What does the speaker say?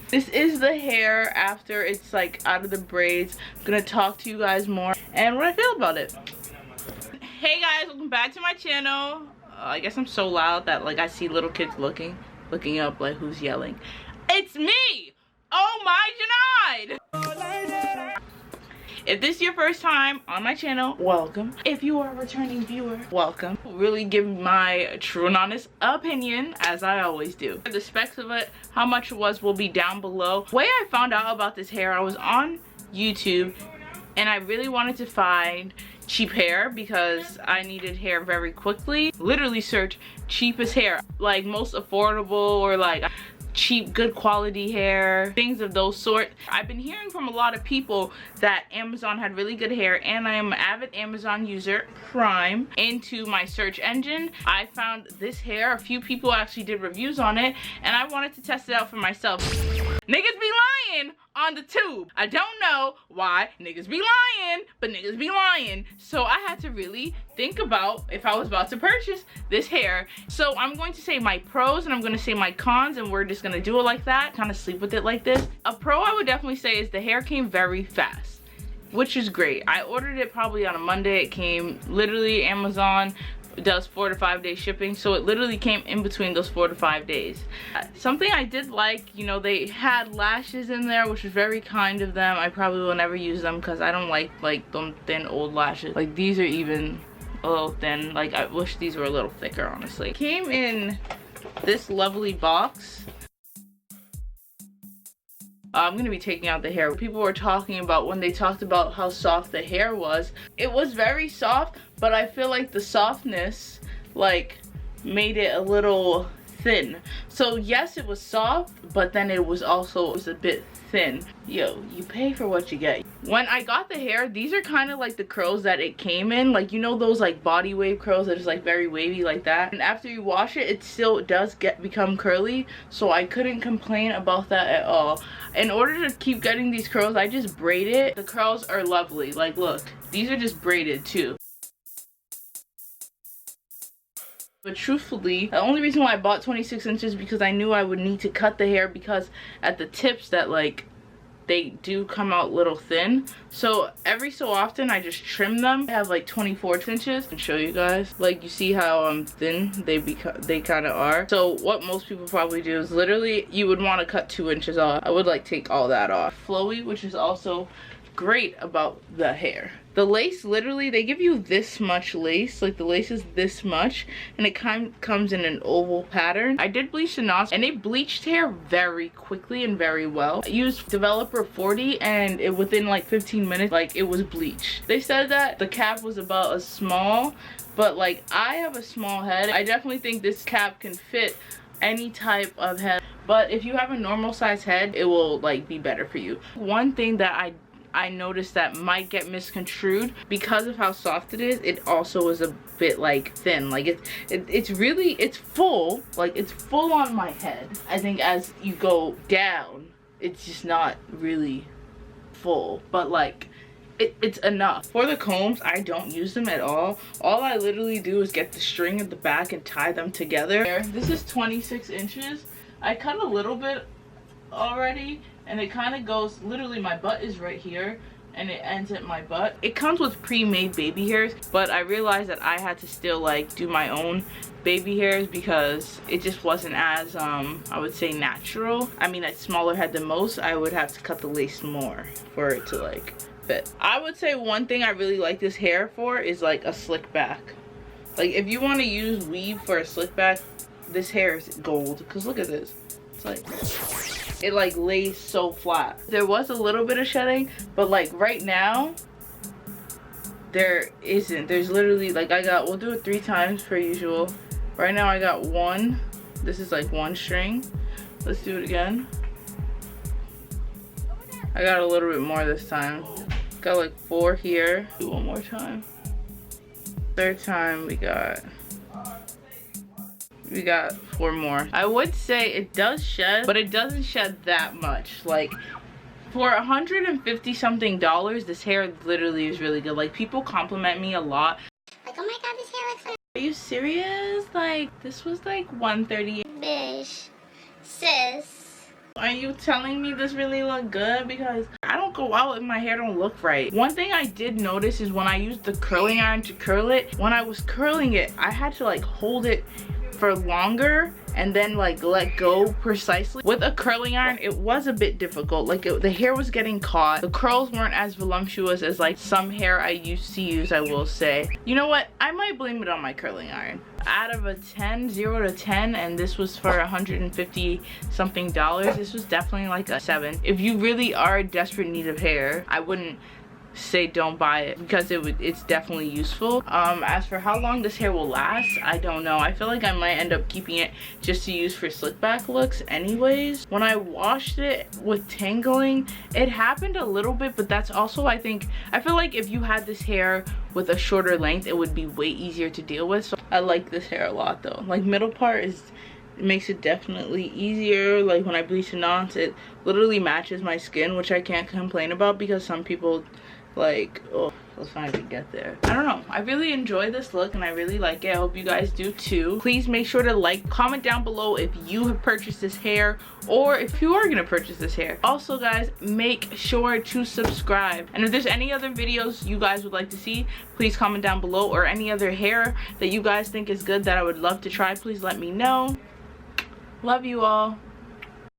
This is the hair after it's like out of the braids. I'm gonna talk to you guys more and what I feel about it. Hey guys, welcome back to my channel. I guess I'm so loud that like I see little kids looking up like who's yelling. It's me! Oh my Junaid! If this is your first time on my channel, welcome. If you are a returning viewer, welcome. Really give my true and honest opinion, as I always do. The specs of it, how much it was, will be down below. The way I found out about this hair, I was on YouTube and I really wanted to find cheap hair because I needed hair very quickly. Literally search cheapest hair, like most affordable or like cheap, good quality hair, things of those sort. I've been hearing from a lot of people that Amazon had really good hair, and I am an avid Amazon user, Prime. Into my search engine, I found this hair. A few people actually did reviews on it, and I wanted to test it out for myself. Niggas be lying on the tube. I don't know why niggas be lying, but niggas be lying. So I had to really think about if I was about to purchase this hair. So I'm going to say my pros and I'm going to say my cons, and we're just going to do it like that, kind of sleep with it like this. A pro I would definitely say is the hair came very fast, which is great. I ordered it probably on a Monday. It came literally, Amazon does 4 to 5 day shipping, so it literally came in between those 4 to 5 days. Something I did like, you know, they had lashes in there, which was very kind of them. I probably will never use them because I don't like them thin old lashes. Like these are even a little thin. Like I wish these were a little thicker, honestly. It came in this lovely box. I'm gonna be taking out the hair. People were talking about when they talked about how soft the hair was. It was very soft, but I feel like the softness like made it a little thin. So yes, it was soft, but then it was a bit thin. Yo, you pay for what you get. When I got the hair, these are kind of like the curls that it came in, like, you know, those like body wave curls that is like very wavy like that, and after you wash it, it still does become curly, so I couldn't complain about that at all. In order to keep getting these curls, I just braid it. The curls are lovely. Like look, these are just braided too. But truthfully, the only reason why I bought 26 inches because I knew I would need to cut the hair, because at the tips that like they do come out a little thin. So every so often I just trim them. I have like 24 inches and show you guys. Like you see how thin they kind of are. So what most people probably do is literally you would want to cut 2 inches off. I would like take all that off. Flowy, which is also great about the hair. The lace, literally they give you this much lace, like the lace is this much, and it comes in an oval pattern. I did bleach the knots and it bleached hair very quickly and very well. I used Developer 40 and within like 15 minutes like it was bleached. They said that the cap was about as small, but like I have a small head. I definitely think this cap can fit any type of head, but if you have a normal size head, it will like be better for you. One thing that I noticed that might get misconstrued because of how soft it is, it also is a bit like thin. Like it's full, like it's full on my head. I think as you go down, it's just not really full, but like it's enough. For the combs, I don't use them at all. All I literally do is get the string at the back and tie them together. This is 26 inches. I cut a little bit already, and it kind of goes, literally my butt is right here and it ends at my butt. It comes with pre-made baby hairs, but I realized that I had to still like do my own baby hairs because it just wasn't as I would say natural. I mean, a smaller head than most, I would have to cut the lace more for it to like fit. I would say one thing I really like this hair for is like a slick back. Like if you want to use weave for a slick back, this hair is gold, because look at this. It's like it like lays so flat. There was a little bit of shedding, but like right now there isn't. There's literally like we'll do it 3 times per usual. Right now I got 1. This is like 1 string. Let's do it again. I got a little bit more this time. Got like 4 here. Do one more time. 3rd time we got 4 more. I would say it does shed, but it doesn't shed that much. Like for $150 something, this hair literally is really good. Like people compliment me a lot. Like, oh my god, this hair looks so. Are you serious? Like this was like $130. Bish. Sis. Are you telling me this really look good? Because I don't go out and my hair don't look right. One thing I did notice is when I used the curling iron to curl it, when I was curling it, I had to like hold it for longer and then like let go precisely. With a curling iron, it was a bit difficult. Like the hair was getting caught. The curls weren't as voluptuous as like some hair I used to use, I will say. You know what? I might blame it on my curling iron. Out of a 10, 0 to 10, and this was for $150 something, this was definitely like a 7. If you really are in desperate need of hair, I wouldn't say don't buy it because it's definitely useful. As for how long this hair will last, I don't know. I feel like I might end up keeping it just to use for slick back looks anyways. When I washed it with tangling, it happened a little bit, but that's also, I feel like if you had this hair with a shorter length, it would be way easier to deal with. So I like this hair a lot though. Like middle part makes it definitely easier. Like when I bleach the knots, it literally matches my skin, which I can't complain about because some people like, oh, let's not even get there. I don't know. I really enjoy this look and I really like it. I hope you guys do too. Please make sure to like, comment down below if you have purchased this hair or if you are gonna purchase this hair. Also guys, make sure to subscribe. And if there's any other videos you guys would like to see, please comment down below, or any other hair that you guys think is good that I would love to try, please let me know. Love you all.